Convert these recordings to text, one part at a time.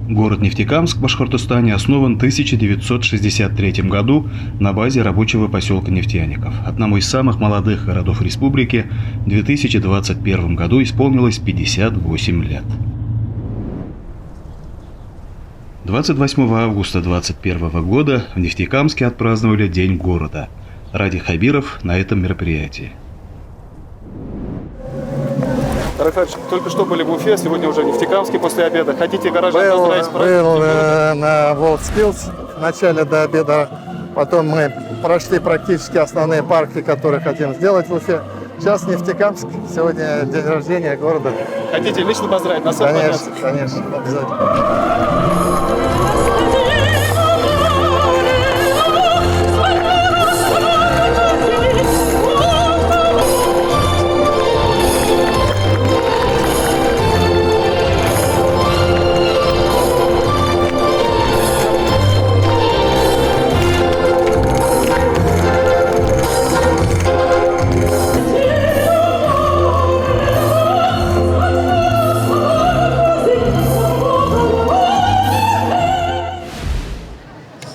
Город Нефтекамск в Башкортостане основан в 1963 году на базе рабочего поселка нефтяников. Одному из самых молодых городов республики в 2021 году исполнилось 58 лет. 28 августа 2021 года в Нефтекамске отпраздновали День города. Ради Хабиров на этом мероприятии. Рафаэль, только что были в Уфе, сегодня уже в Нефтекамске после обеда. Хотите горожан поздравить с праздником? Был на WorldSkills в начале до обеда. Потом мы прошли практически основные парки, которые хотим сделать в Уфе. Сейчас Нефтекамск. Сегодня день рождения города. Хотите лично поздравить? На самом Конечно, конечно, обязательно.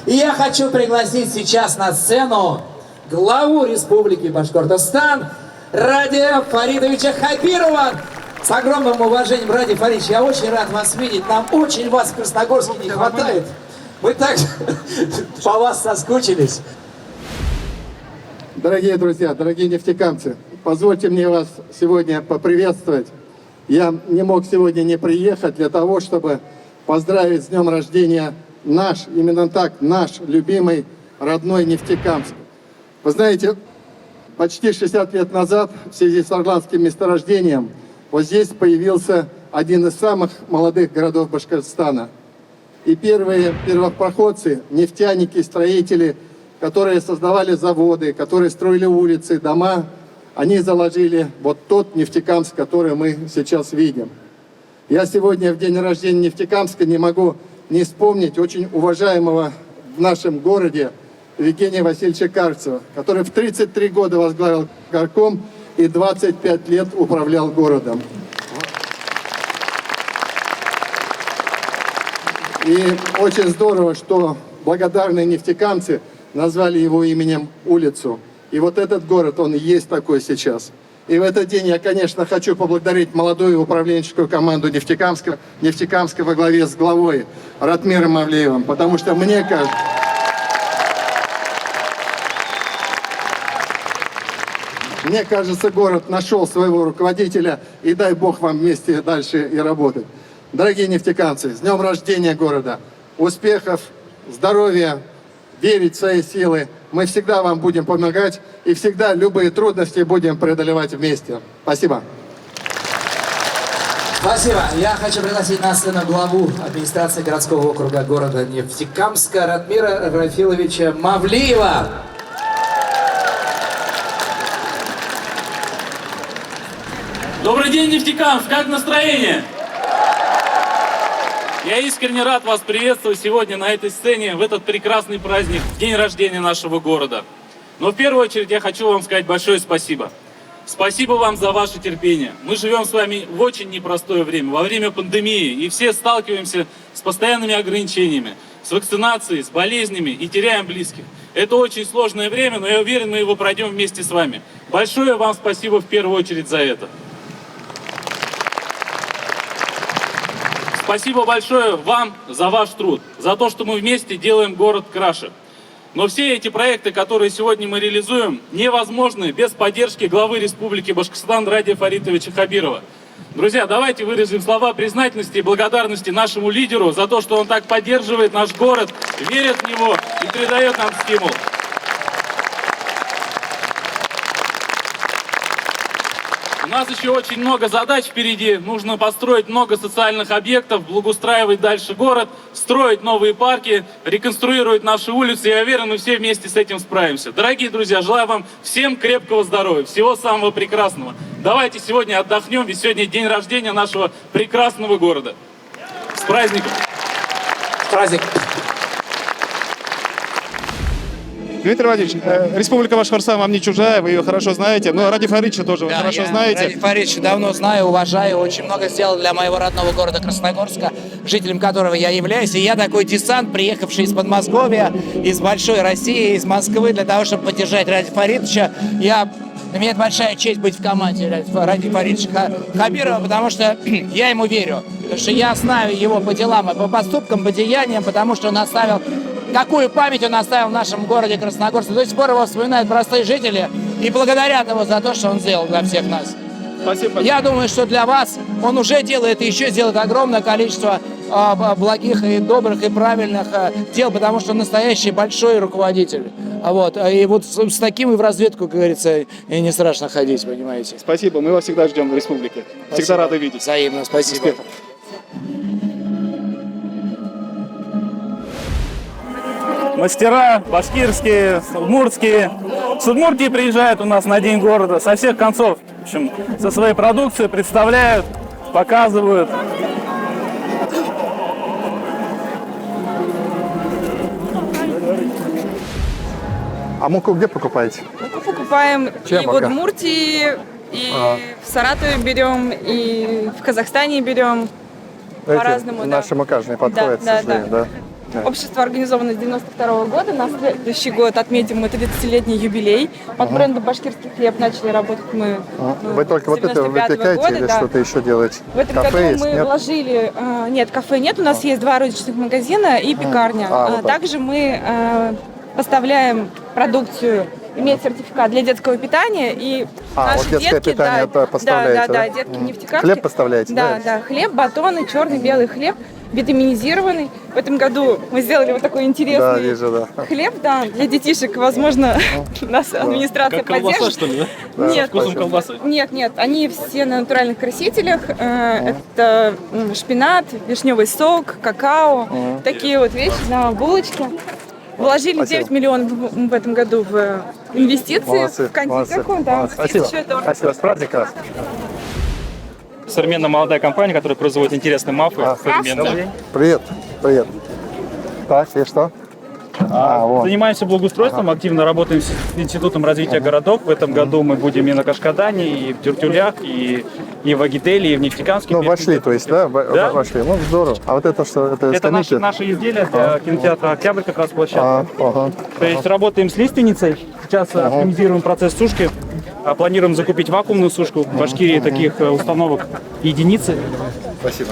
И я хочу пригласить сейчас на сцену главу Республики Башкортостан Радия Фаридовича Хабирова. С огромным уважением, Радий Фаридович, я очень рад вас видеть. Нам очень вас в Красногорске не хватает. Мы так по вас соскучились. Дорогие друзья, дорогие нефтекамцы, позвольте мне вас сегодня поприветствовать. Я не мог сегодня не приехать для того, чтобы поздравить с днем рождения наш, именно так, наш любимый родной Нефтекамск. Вы знаете, почти 60 лет назад в связи с Орландским месторождением вот здесь появился один из самых молодых городов Башкортостана. И первые первопроходцы, нефтяники, строители, которые создавали заводы, которые строили улицы, дома, они заложили вот тот Нефтекамск, который мы сейчас видим. Я сегодня в день рождения Нефтекамска не могу не вспомнить очень уважаемого в нашем городе Евгения Васильевича Карцева, который в 33 года возглавил горком и 25 лет управлял городом. И очень здорово, что благодарные нефтекамцы назвали его именем улицу. И вот этот город, он и есть такой сейчас. И в этот день я, конечно, хочу поблагодарить молодую управленческую команду Нефтекамска во главе с главой Ратмиром Мавлеевым, потому что мне кажется, город нашел своего руководителя, и дай Бог вам вместе дальше и работать. Дорогие нефтекамцы, с днем рождения города! Успехов, здоровья, верить в свои силы. Мы всегда вам будем помогать и всегда любые трудности будем преодолевать вместе. Спасибо. Спасибо. Я хочу пригласить на сцену главу администрации городского округа города Нефтекамска Ратмира Рафиловича Мавлиева. Добрый день, Нефтекамск! Как настроение? Я искренне рад вас приветствовать сегодня на этой сцене, в этот прекрасный праздник, день рождения нашего города. Но в первую очередь я хочу вам сказать большое спасибо. Спасибо вам за ваше терпение. Мы живем с вами в очень непростое время, во время пандемии, и все сталкиваемся с постоянными ограничениями, с вакцинацией, с болезнями и теряем близких. Это очень сложное время, но я уверен, мы его пройдем вместе с вами. Большое вам спасибо в первую очередь за это. Спасибо большое вам за ваш труд, за то, что мы вместе делаем город краше. Но все эти проекты, которые сегодня мы реализуем, невозможны без поддержки главы Республики Башкортостан Радия Фаридовича Хабирова. Друзья, давайте выразим слова признательности и благодарности нашему лидеру за то, что он так поддерживает наш город, верит в него и придает нам стимул. У нас еще очень много задач впереди. Нужно построить много социальных объектов, благоустраивать дальше город, строить новые парки, реконструировать наши улицы. Я уверен, мы все вместе с этим справимся. Дорогие друзья, желаю вам всем крепкого здоровья, всего самого прекрасного. Давайте сегодня отдохнем, ведь сегодня день рождения нашего прекрасного города. С праздником! С праздником! Дмитрий Владимирович, Республика Башкортостан вам не чужая, вы ее хорошо знаете, но Ради Фаридовича тоже вы хорошо знаете. Ради Фаридовича давно знаю, уважаю, очень много сделал для моего родного города Красногорска, жителем которого я являюсь. И я такой десант, приехавший из Подмосковья, из большой России, из Москвы, для того, чтобы поддержать Ради Фаридовича. Для меня это большая честь быть в команде Ради Фаридовича Хабирова, потому что я ему верю. Потому что я знаю его по делам и по поступкам, по деяниям, потому что он оставил, какую память он оставил в нашем городе Красногорске. До сих пор его вспоминают простые жители и благодарят его за то, что он сделал для всех нас. Спасибо. Я думаю, что для вас он уже делает и еще сделает огромное количество благих и добрых и правильных дел, потому что он настоящий большой руководитель. Вот. И вот с таким и в разведку, как говорится, и не страшно ходить, понимаете. Спасибо, мы вас всегда ждем в республике. Спасибо. Всегда рады видеть. Взаимно, спасибо. Успехов. Мастера башкирские, удмуртские. С Удмуртии приезжают у нас на День города со всех концов. В общем, со своей продукцией представляют, показывают. А муку где покупаете? Муку покупаем Чем и в мука? Удмуртии, и в Саратове берем, и в Казахстане берем. По-разному, да. Наши мукажные подходят, Да, к сожалению, да. Общество организовано с 92 года. На следующий год отметим мы 30-летний юбилей. Под брендом «Башкирский хлеб» начали работать мы Вы только вот это 95-го выпекаете года, или да. что-то еще делаете? В этом Кафе году есть, мы нет? вложили... Нет, кафе нет. У нас есть 2 розничных магазина и пекарня. вот так. Также мы поставляем продукцию, имеет сертификат для детского питания. И наши вот детское детки, питание это поставляете, да, да? детки нефтекамские. Хлеб поставляете, да? Да, хлеб, батоны, черный, белый хлеб, витаминизированный. В этом году мы сделали вот такой интересный Да, вижу, да. хлеб, да, для детишек, возможно, нас администрация поддержит. что ли, да? Нет, Вкусом колбасы. нет, они все на натуральных красителях. Это шпинат, вишневый сок, какао, такие вот вещи на булочке. Вложили Спасибо. 9 миллионов в этом году в инвестиции, Молодцы, в молодцы. кондитерку. Да. Молодцы. Спасибо. Спасибо, с праздником вас. Современная молодая компания, которая производит интересные мафы. современные. Привет, привет. Так, и что? Вот. Занимаемся благоустройством, активно работаем с Институтом развития городов. В этом году мы будем и на Кашкадане, и в Тюртюлях, и в Агителе, и в Нефтекамске. Ну, вошли, то есть, да? Да. Вошли. Ну, здорово. А вот это что? Это Это скамейки? наши изделия для кинотеатра «Октябрь», как раз площадка. Ага. То есть работаем с лиственницей. Сейчас оптимизируем процесс сушки. Планируем закупить вакуумную сушку. В Башкирии таких установок единицы. Спасибо.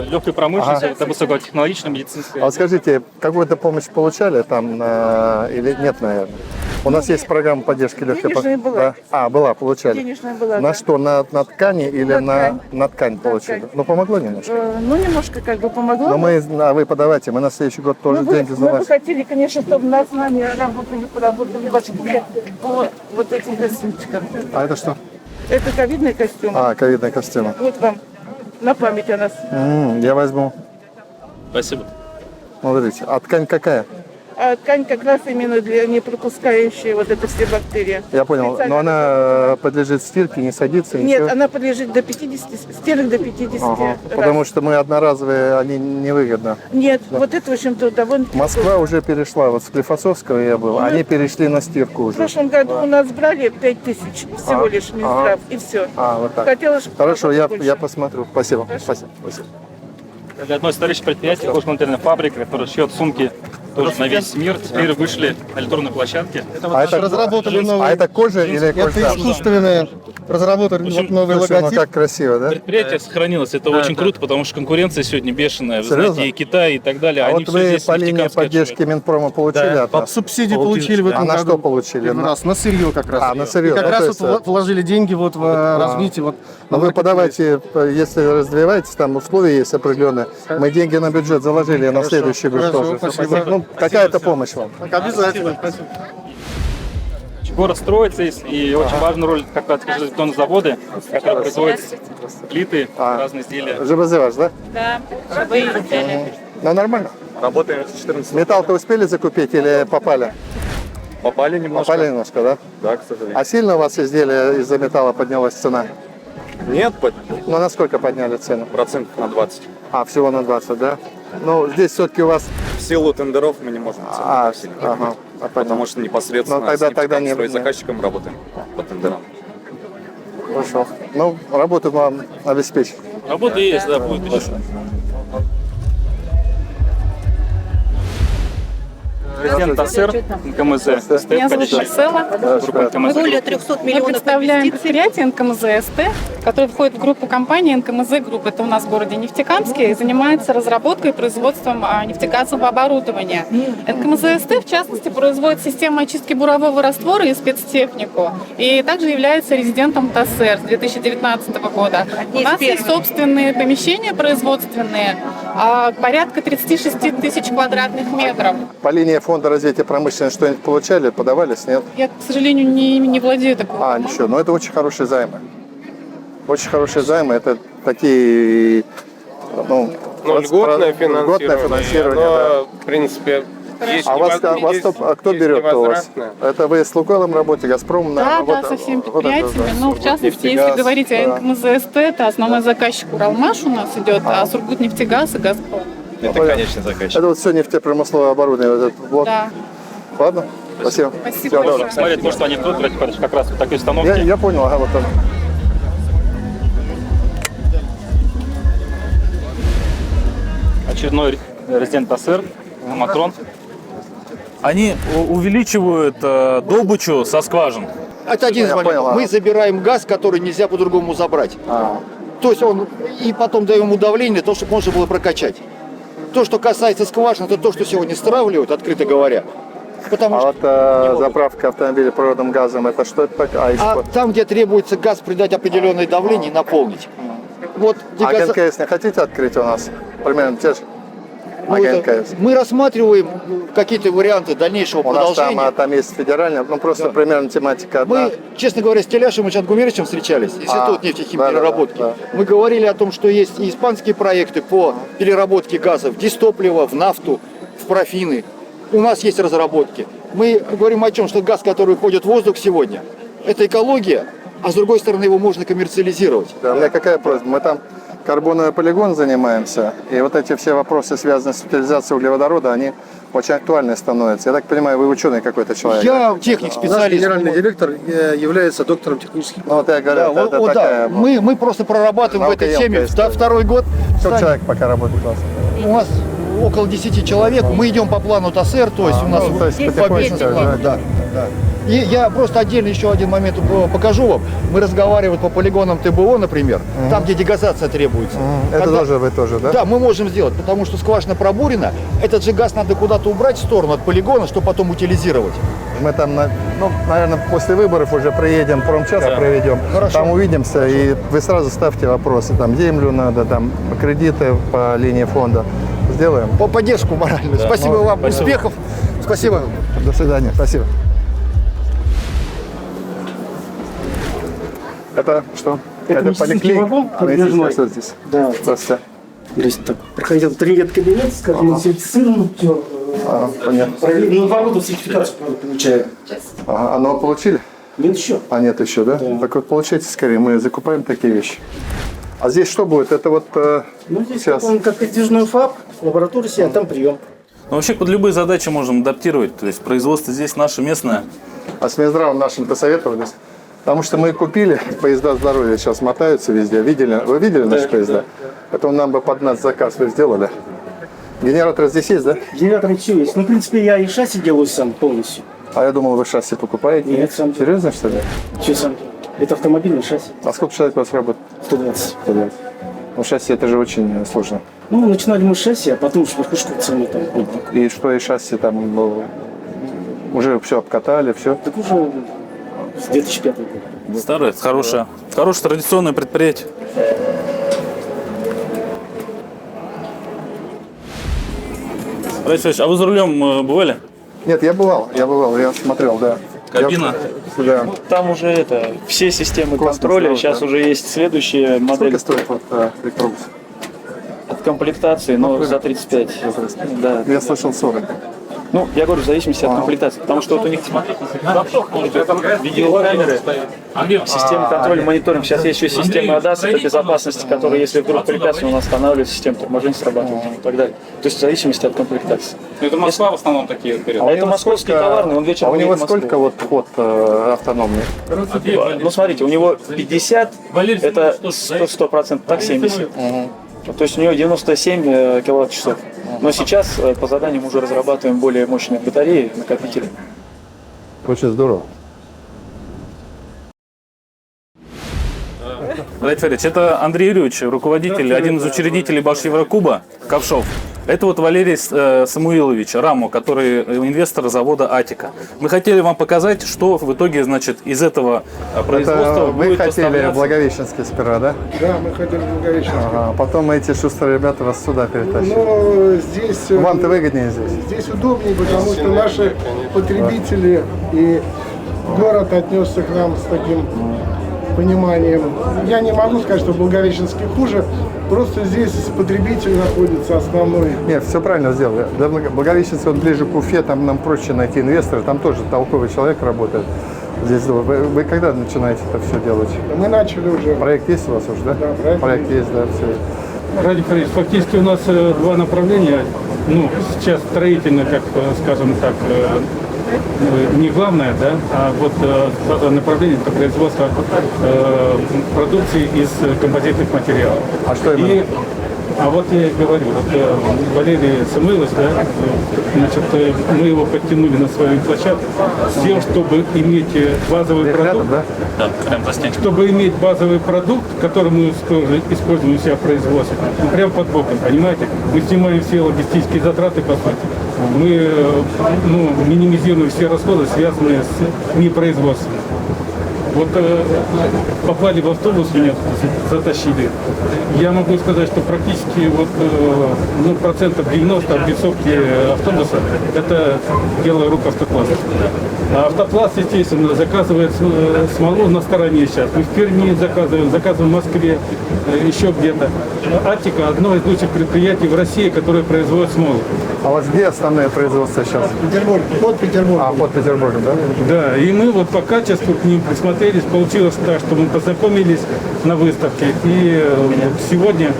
Легкой промышленности, это высокотехнологичная медицинская. А вот скажите, какую-то помощь получали там или нет, наверное? У нас есть программа поддержки легкой Денежная была. Да? Была, получали. Денежная была, На да. что, на ткани или На на ткань получили? ткань. Ну, помогло немножко. Ну, немножко как бы помогло. Но вы подавайте, мы на следующий год тоже деньги за мы бы вас. хотели, конечно, чтобы нас с нами поработали Башкирия по вот этим костюмчикам. А это что? Это ковидный костюм. Ковидная костюма. Вот вам на память о нас. Я возьму. Спасибо. Смотрите, а ткань какая? А ткань как раз именно для не пропускающей вот это все бактерии. Я понял, но она подлежит стирке, не садится, Нет, ничего? она подлежит до 50, стерлинг до 50 Ага. раз. Потому что мы одноразовые, они невыгодно. Нет, вот это, в общем-то, довольно... Москва уже перешла, вот с Склифосовского я был, они перешли на стирку В уже. прошлом году у нас брали 5000 всего лишь Минздрав, и все. Вот так. Хотела, чтобы Хорошо, я больше. посмотрю. Спасибо. Спасибо. Это одно из старейших предприятий, кожно-материальная фабрика, которая шьет сумки тоже на весь мир. Теперь вышли на электронной площадке. разработали новый. А это кожа или кожа? Искусственные разработали общем, новый Слушай, ну логотип. как красиво, да? Предприятие сохранилось, это очень круто, потому что конкуренция сегодня бешеная. Вы Серьезно? знаете, и Китай, и так далее. А Они вот все вы здесь по линии нефтекамские поддержки отшивают. Минпрома получили от нас? Субсидии получили в этом А на году. что получили? Первый раз на сырье как раз. на сырье. И как Ну, раз то вот есть, вложили деньги вот в развитие. Вот, Ну вы подавайте, если развиваетесь, там условия есть определенные. Мы деньги на бюджет заложили на следующий год Хорошо, тоже. спасибо. Ну, какая-то помощь вам. Обязательно. Спасибо. Город строится, и очень важную роль как раз играют бетонные заводы, которые производят плиты, разные изделия. ЖБЗ ваш, да? Да, чтобы и Ну нормально. Работаем с 14. Металл-то успели закупить или попали? Попали немножко. Попали немножко, да? Да, к сожалению. А сильно у вас изделие из-за металла поднялась цена? Нет, Ну на сколько подняли цену? процентов на 20. Всего на 20, да? Ну, здесь все-таки у вас... В силу тендеров мы не можем Ага, потому что непосредственно Ну, тогда не... с заказчиком работаем по тендерам. Хорошо. Ну, работу вам обеспечить. Работа есть, да, будет еще. Президент ТАССР, НКМЗ, СТ, Меня зовут Марсела. НКМЗ. Более 300 миллионов. Мы представляем предприятие НКМЗ СТ, которое входит в группу компании НКМЗ Групп. Это у нас в городе Нефтекамске и занимается разработкой и производством нефтегазового оборудования. НКМЗ СТ, в частности, производит систему очистки бурового раствора и спецтехнику. И также является резидентом ТАССР с 2019 года. У нас есть собственные помещения производственные, порядка 36 тысяч квадратных метров. По линии Фонда развития промышленности что-нибудь получали, подавались, нет? Я, к сожалению, не владею такой. Ничего, но это очень хорошие займы. Очень хорошие займы, это такие, льготное финансирование, да. в принципе, есть кто берет у вас? Это вы с Лукойлом работаете, Газпром? Да, со всеми предприятиями. В частности, если говорить о НКМЗ СТ, это основной заказчик Уралмаш у нас идет, а Сургутнефтегаз и Газпром. Это конечный заказчик. Это вот все нефтепромысловое оборудование, вот этот блок. Да. Ладно? Спасибо. Спасибо большое. Смотрите, то, что они тут, как раз вот такой установки. Я понял, вот там. Очередной резидент ТАССР, Матрон. Они увеличивают добычу со скважин. Это один из моментов. Мы забираем газ, который нельзя по-другому забрать. То есть и потом даем ему давление, то, чтобы можно было прокачать. То, что касается скважин, это то, что сегодня стравливают, открыто говоря. Потому что заправка автомобиля природным газом, это что это такое? Там, где требуется газ, придать определенное давление и наполнить. Вот, ГНКС не хотите открыть у нас? Примерно те же? Мы рассматриваем какие-то варианты дальнейшего продолжения. Там есть федеральная, просто примерно тематика одна. Мы, честно говоря, с Теляшем и Чангумеричем встречались, Институт нефтехимпереработки. Мы говорили о том, что есть и испанские проекты по переработке газов, в дистопливо, в нафту, в парафины. У нас есть разработки. Мы говорим о чем, что газ, который уходит в воздух сегодня, это экология, а с другой стороны его можно коммерциализировать. Да, у меня какая просьба? Мы там карбоновый полигон занимаемся, и вот эти все вопросы, связанные с утилизацией углеводорода, они очень актуальны становятся. Я так понимаю, вы ученый какой-то человек? Я техник, специалист. Наш генеральный директор является доктором технических наук. Вот я говорю, Мы просто прорабатываем в этой теме второй год. Сколько человек пока работает у вас? У нас около 10 человек. Мы идем по плану ТАССР, то есть у нас по бизнес-плану. Да. И я просто отдельно еще один момент покажу вам. Мы разговариваем по полигонам ТБО, например, там, где дегазация требуется. Это тоже вы тоже, да? Да, мы можем сделать, потому что скважина пробурена. Этот же газ надо куда-то убрать в сторону от полигона, чтобы потом утилизировать. Мы там, наверное, после выборов уже приедем, промчас проведем. Хорошо. Там увидимся, и вы сразу ставьте вопросы. Там землю надо, там кредиты по линии фонда. Сделаем. По поддержку моральную. Да. Спасибо вам, спасибо. Успехов. Спасибо. До свидания. Спасибо. Это что? Это поликлиника. Что здесь? Да. Здравствуйте. Так, проходил кабинет, сказал, сертифицирован, понятно. Ну, 2 года сертификацию получаю. Ага, оно получили? Нет еще. Нет еще, да? Так вот, получайте скорее, мы закупаем такие вещи. А здесь что будет? Это вот здесь сейчас. Как передвижной ФАП, лаборатория, а там прием. Но вообще под любые задачи можем адаптировать. То есть производство здесь наше местное. А с Минздравом нашим посоветовались? Потому что мы купили поезда здоровья, сейчас мотаются везде. Вы видели наши поезда? Это нам бы под нас заказ вы сделали. Генератор здесь есть, да? Генератор все есть. Ну, в принципе, я и шасси делаю сам полностью. А я думал, вы шасси покупаете? Нет, сам. Серьезно, что ли? Все сам. Это автомобильный шасси. А сколько человек у вас работает? 120. 120. Ну, шасси это же очень сложно. Ну, начинали мы с шасси, а потом уж верхушку цены там. И что, и шасси там уже все обкатали, все? Так уже с 2005 года. Старое, хорошее традиционное предприятие. Борис, а вы за рулем бывали? Нет, я бывал, я смотрел, да. Кабина? Да. Там уже все системы контроля, сейчас уже есть следующая модель. Сколько стоит электробус? От комплектации, но за 35. Да. Я слышал 40. Ну, я говорю, в зависимости от комплектации. Потому что вот у них, смотрите, видеокамеры, система контроля, мониторинг. Сейчас есть еще система ADAS, это безопасности, которая, если вдруг препятствие, он останавливает, система торможения срабатывает и так далее. То есть в зависимости от комплектации. Это Москва в основном такие вперед. А это московский товарный, он вечером. А у него едет в Москву. сколько вот ход автономный? Ну, смотрите, у него 50, это 100%, так 70. То есть у него 97 киловатт-часов. Но сейчас по заданиям уже разрабатываем более мощные батареи, накопители. Очень здорово. Владимир Фаридович, это Андрей Юрьевич, руководитель, один из учредителей Башеврокуба, Ковшов. Это вот Валерий Самуилович Рамо, который инвестор завода «Атика». Мы хотели вам показать, что в итоге, значит, из этого производства Вы будет хотели поставляться. Благовещенский сперва, да? Да, мы хотели Благовещенский. Ага, потом эти шустрые ребята вас сюда перетащили. Но здесь... Вам-то выгоднее здесь? Здесь удобнее, потому что наши потребители и город отнесся к нам с таким пониманием. Я не могу сказать, что Благовещенский хуже, просто здесь потребитель находится основной. Нет, все правильно сделали. Для Благовещенска, он ближе к Уфе, там нам проще найти инвестора, там тоже толковый человек работает. Здесь вы когда начинаете это все делать? Мы начали уже. Проект есть у вас уже, да? Да, проект есть, да, все. Ради Фаридович, фактически у нас два направления. Ну, сейчас строительно, как скажем так, не главное, да, а вот направление это производство продукции из композитных материалов. А что именно? А вот я и говорю, вот Валерий Самойлович, да, значит, мы его подтянули на свою площадку с тем, чтобы иметь базовый продукт, чтобы иметь базовый продукт, который мы используем у себя в производстве, прямо под боком, понимаете? Мы снимаем все логистические затраты, по сути. Мы минимизируем все расходы, связанные с непроизводством. Вот попали в автобус, меня затащили. Я могу сказать, что практически вот, процентов 90 от бесовки автобуса это дело рук Автопласта. А Автопласт, естественно, заказывает смолу на стороне сейчас. Мы в Перми заказываем в Москве, еще где-то. Атика – одно из лучших предприятий в России, которое производит смолу. А у вас где основное производство сейчас? Петербург, под Петербургом. А, под Петербургом, да? Да, и мы вот по качеству к ним присмотрелись. Получилось так, что мы познакомились на выставке. И вот сегодня,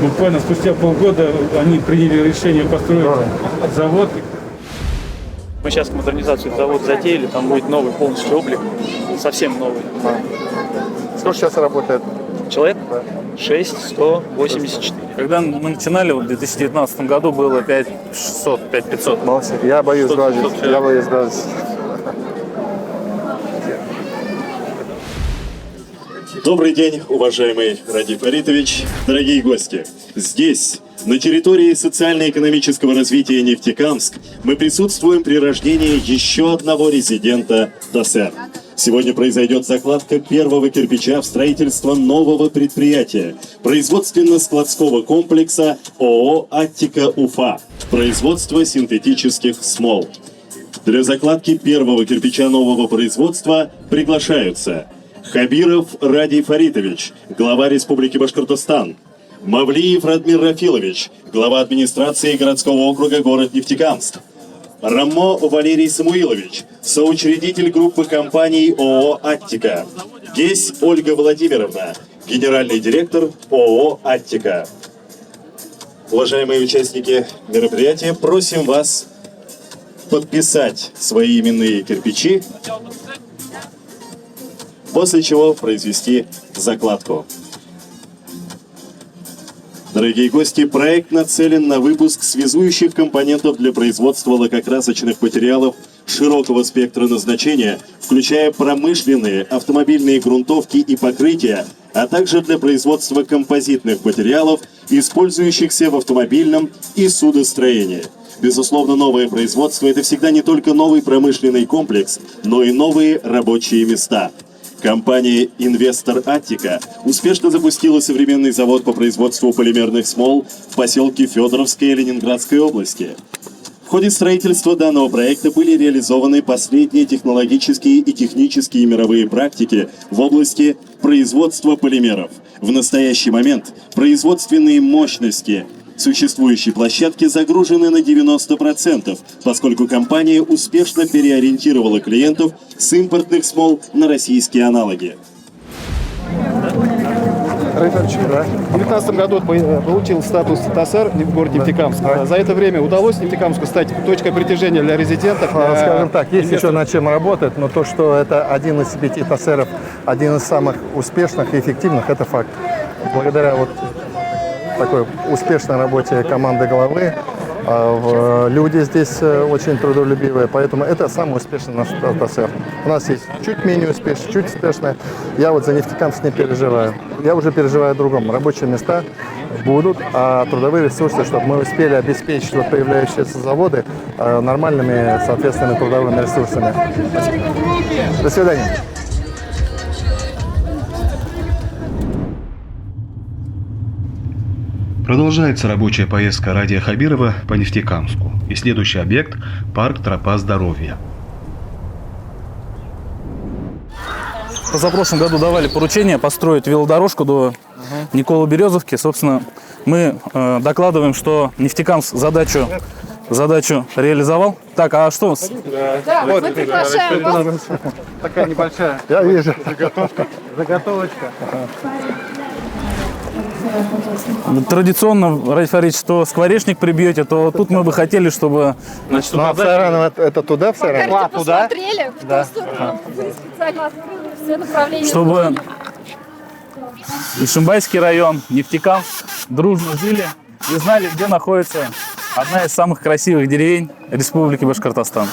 буквально спустя полгода, они приняли решение построить завод. Мы сейчас модернизацию завода затеяли, там будет новый полностью облик, совсем новый. Сколько сейчас работает? Человек? 6184. Когда мы начинали, в 2019 году было 5600, 5500. Молодцы. Я боюсь сглазить. Я боюсь сглазить. Добрый день, уважаемый Ради Фаритович, дорогие гости. Здесь, на территории социально-экономического развития Нефтекамск, мы присутствуем при рождении еще одного резидента ДОСЭР. Сегодня произойдет закладка первого кирпича в строительство нового предприятия, производственно-складского комплекса ООО «Аттика Уфа», производство синтетических смол. Для закладки первого кирпича нового производства приглашаются Хабиров Радий Фаритович, глава Республики Башкортостан; Мавлиев Радмир Рафилович, глава администрации городского округа город Нефтекамск; Рамо Валерий Самуилович, соучредитель группы компаний ООО «Аттика», Гесь Ольга Владимировна, генеральный директор ООО «Аттика». Уважаемые участники мероприятия, просим вас подписать свои именные кирпичи, после чего произвести закладку. Дорогие гости, проект нацелен на выпуск связующих компонентов для производства лакокрасочных материалов широкого спектра назначения, включая промышленные, автомобильные грунтовки и покрытия, а также для производства композитных материалов, использующихся в автомобильном и судостроении. Безусловно, новое производство – это всегда не только новый промышленный комплекс, но и новые рабочие места. Компания «Инвестор Аттика» успешно запустила современный завод по производству полимерных смол в поселке Федоровское Ленинградской области. В ходе строительства данного проекта были реализованы последние технологические и технические мировые практики в области производства полимеров. В настоящий момент производственные мощности Существующие площадки загружены на 90%, поскольку компания успешно переориентировала клиентов с импортных смол на российские аналоги. Рафаэль, в 2019 году получил статус ТАСЭР в городе Нефтекамск. За это время удалось Нефтекамску стать точкой притяжения для резидентов? Скажем так, есть еще над чем работать, но то, что это один из 5 ТАСЭРов, один из самых успешных и эффективных, это факт. Благодаря вот такой успешной работе команды главы, люди здесь очень трудолюбивые, поэтому это самый успешный наш ТАСЭР. У нас есть чуть менее успешный, чуть успешный. Я вот за Нефтекамск не переживаю. Я уже переживаю о другом. Рабочие места будут, а трудовые ресурсы, чтобы мы успели обеспечить вот появляющиеся заводы нормальными, соответственными трудовыми ресурсами. До свидания. Продолжается рабочая поездка Радия Хабирова по Нефтекамску. И следующий объект – парк «Тропа здоровья». В позапрошлом году давали поручение построить велодорожку до Николы-Березовки. Собственно, мы докладываем, что Нефтекамск задачу реализовал. Так, а что? Да, вот, мы приглашаем вас. Такая небольшая. Я вижу. Заготовочка. Традиционно, Радий Фаридович, что скворечник прибьете, то тут мы бы хотели, чтобы... Значит, это туда, в Сайран? Туда? Посмотрели, в ту сторону. Вы специально открыли все направления. Чтобы Ишимбайский район, Нефтекамск дружно жили и знали, где находится одна из самых красивых деревень Республики Башкортостан.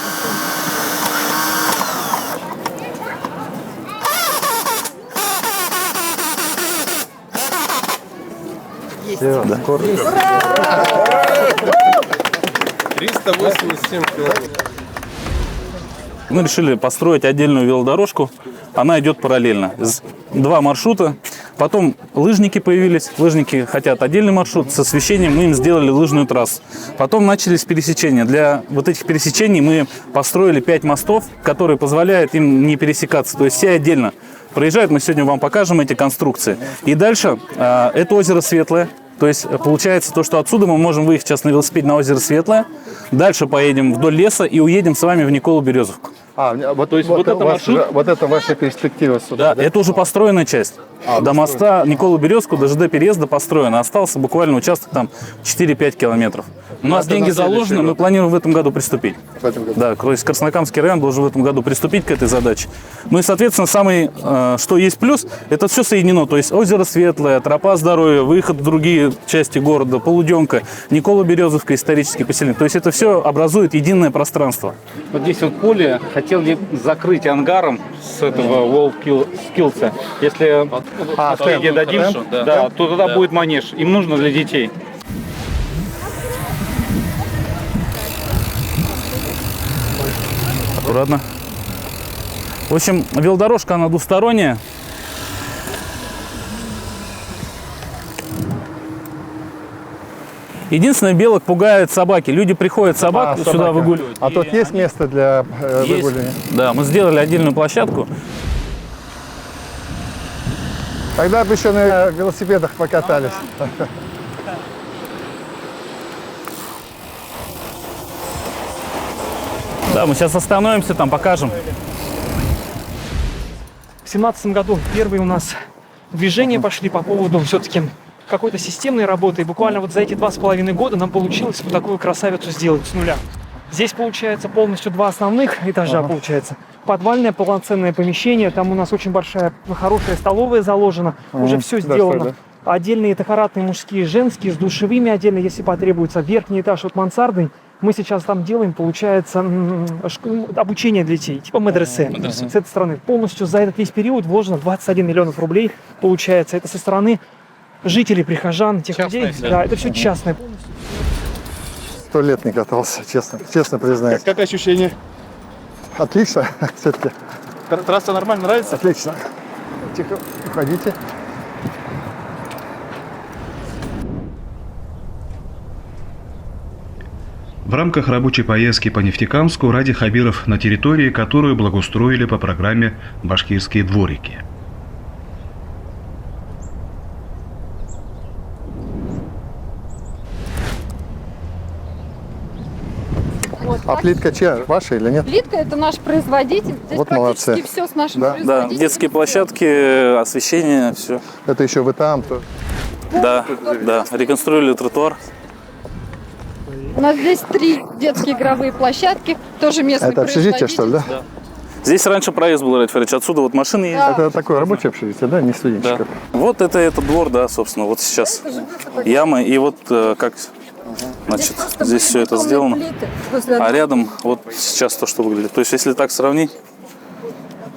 Да. 387 километров. Мы решили построить отдельную велодорожку. Она идет параллельно. 2 маршрута. Потом лыжники появились. Лыжники хотят отдельный маршрут. С освещением мы им сделали лыжную трассу. Потом начались пересечения. Для вот этих пересечений мы построили 5 мостов, которые позволяют им не пересекаться. То есть все отдельно проезжают. Мы сегодня вам покажем эти конструкции. И дальше это озеро Светлое. То есть получается то, что отсюда мы можем выехать сейчас на велосипеде на озеро Светлое. Дальше поедем вдоль леса и уедем с вами в Николу-Березовку. Вот, то есть вот это маршрут. Вот это ваша перспектива сюда. Да, это уже построенная часть. До моста Николу-Березку, до ЖД переезда построено. Остался буквально участок там 4-5 километров. У нас деньги заложены, мы планируем в этом году приступить. Да, то есть Краснокамский район должен в этом году приступить к этой задаче. Ну и, соответственно, самый, что есть плюс, это все соединено. То есть озеро Светлое, тропа здоровья, выход в другие части города, Полуденка, Никола-Березовка, исторический поселение. То есть это все образует единое пространство. Вот здесь вот поле хотели закрыть ангаром с этого WorldSkills. Если наследие дадим, то тогда будет манеж. Им нужно для детей. Аккуратно. В общем, велодорожка, она двусторонняя. Единственное, белок пугает собаки. Люди приходят собак сюда выгуливать. А тут есть место для выгуливания? Да, мы сделали отдельную площадку. Тогда бы еще на велосипедах покатались. Да, мы сейчас остановимся, там покажем. В 2017 году первые у нас движения пошли по поводу все-таки какой-то системной работы. И буквально вот за эти 2,5 года нам получилось вот такую красавицу сделать с нуля. Здесь получается полностью 2 основных этажа, получается. Подвальное полноценное помещение. Там у нас очень большая, хорошая столовая заложена. Уже все сделано. Отдельные тахаратные мужские, женские, с душевыми отдельно, если потребуется. Верхний этаж вот мансардный. Мы сейчас там делаем, получается, обучение для детей, типа медресе. С этой стороны. Полностью за этот весь период вложено 21 миллионов рублей, получается. Это со стороны жителей, прихожан, тех людей. Да, это все частное. 100 лет не катался, честно признаюсь. Как ощущение? Отлично, все-таки. Трасса нормально нравится? Отлично. Тихо, уходите. В рамках рабочей поездки по Нефтекамску Радий Хабиров на территории, которую благоустроили по программе «Башкирские дворики». А плитка чья? Ваша или нет? Плитка — это наш производитель. Здесь Вот практически молодцы. все с нашим Да, производителем. детские площадки, освещение, все. Это еще вы там? То... Да, да. Реконструировали тротуар. У нас здесь 3 детские игровые площадки, тоже местный Это общежитие, производитель. что ли, да? Здесь раньше проезд был, Ради Фаридович. Отсюда вот машины ездят. Это такое рабочее общежитие, да, не Да. студенческое? Вот это этот двор, да, собственно, вот сейчас ямы. И вот как, значит, здесь все это сделано. А рядом вот сейчас то, что выглядит. То есть, если так сравнить,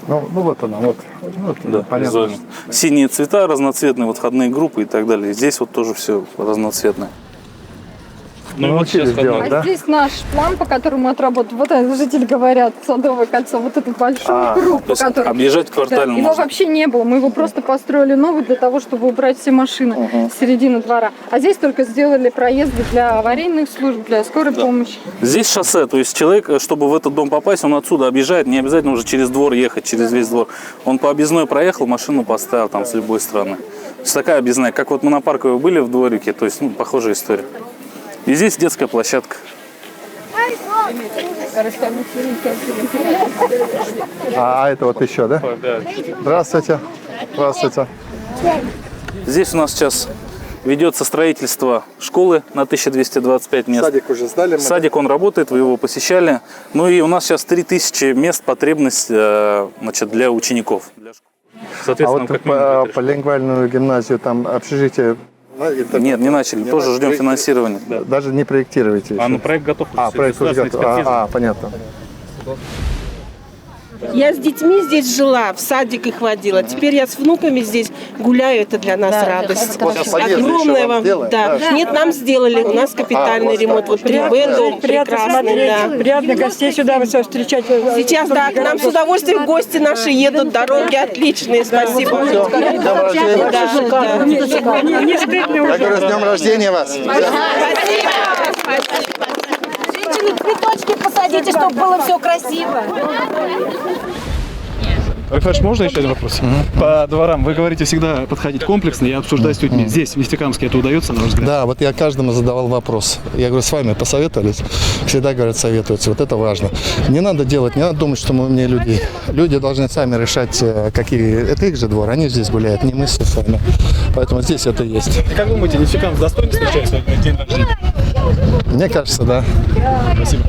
Ну вот она, вот. да, визуально. Синие цвета, разноцветные вот входные группы и так далее. И здесь вот тоже все разноцветное. Ну, научились делать, А да? здесь наш план, по которому мы отработали. Вот жители говорят, Садовое кольцо, вот этот большой круг, по которому... Объезжать квартально Его можно. вообще не было, мы его просто построили новый для того, чтобы убрать все машины с середины двора. А здесь только сделали проезды для аварийных служб, для скорой помощи. Здесь шоссе, то есть человек, чтобы в этот дом попасть, он отсюда объезжает, не обязательно уже через двор ехать, через весь двор. Он по объездной проехал, машину поставил там с любой стороны. То есть такая объездная, как вот мы на Парковой были в дворике, то есть похожая история. И здесь детская площадка. А это вот еще, да? Здравствуйте. Здравствуйте. Здесь у нас сейчас ведется строительство школы на 1225 мест. Садик уже сдали? Садик, он работает, вы его посещали. Ну и у нас сейчас 3000 мест потребность, значит, для учеников. А вот по лингвальную гимназию там общежитие... Нет, не начали, тоже ждем финансирования. Даже не проектируете еще? А, ну проект готов. Проект уже готов. Понятно. Я с детьми здесь жила, в садик их водила. Теперь я с внуками здесь гуляю, это для нас радость. Огромная вам. Да. Нет, нам сделали, у нас капитальный ремонт. Вот 3Б дом прекрасный. Да. Приятно гостей сюда все встречать. Сейчас, да, к нам с удовольствием гости наши едут, дороги отличные, спасибо. Не стыдно Я говорю, с днем рождения вас. Женщины, цветочки посадите, чтобы было все красиво. Райфаш, можно еще один вопрос? По дворам вы говорите всегда подходить комплексно и обсуждать с людьми. Здесь, в Нефтекамске, это удается, на ваш взгляд? Да, вот я каждому задавал вопрос. Я говорю, с вами посоветовались? Всегда говорят, советуются. Вот это важно. Не надо делать, не надо думать, что мы умнее людей. Люди должны сами решать, какие... Это их же двор, они здесь гуляют, не мы с вами. Поэтому здесь это есть. И как думаете, Нефтекамск достойно встречает свой день рождения? Мне кажется, да. Спасибо.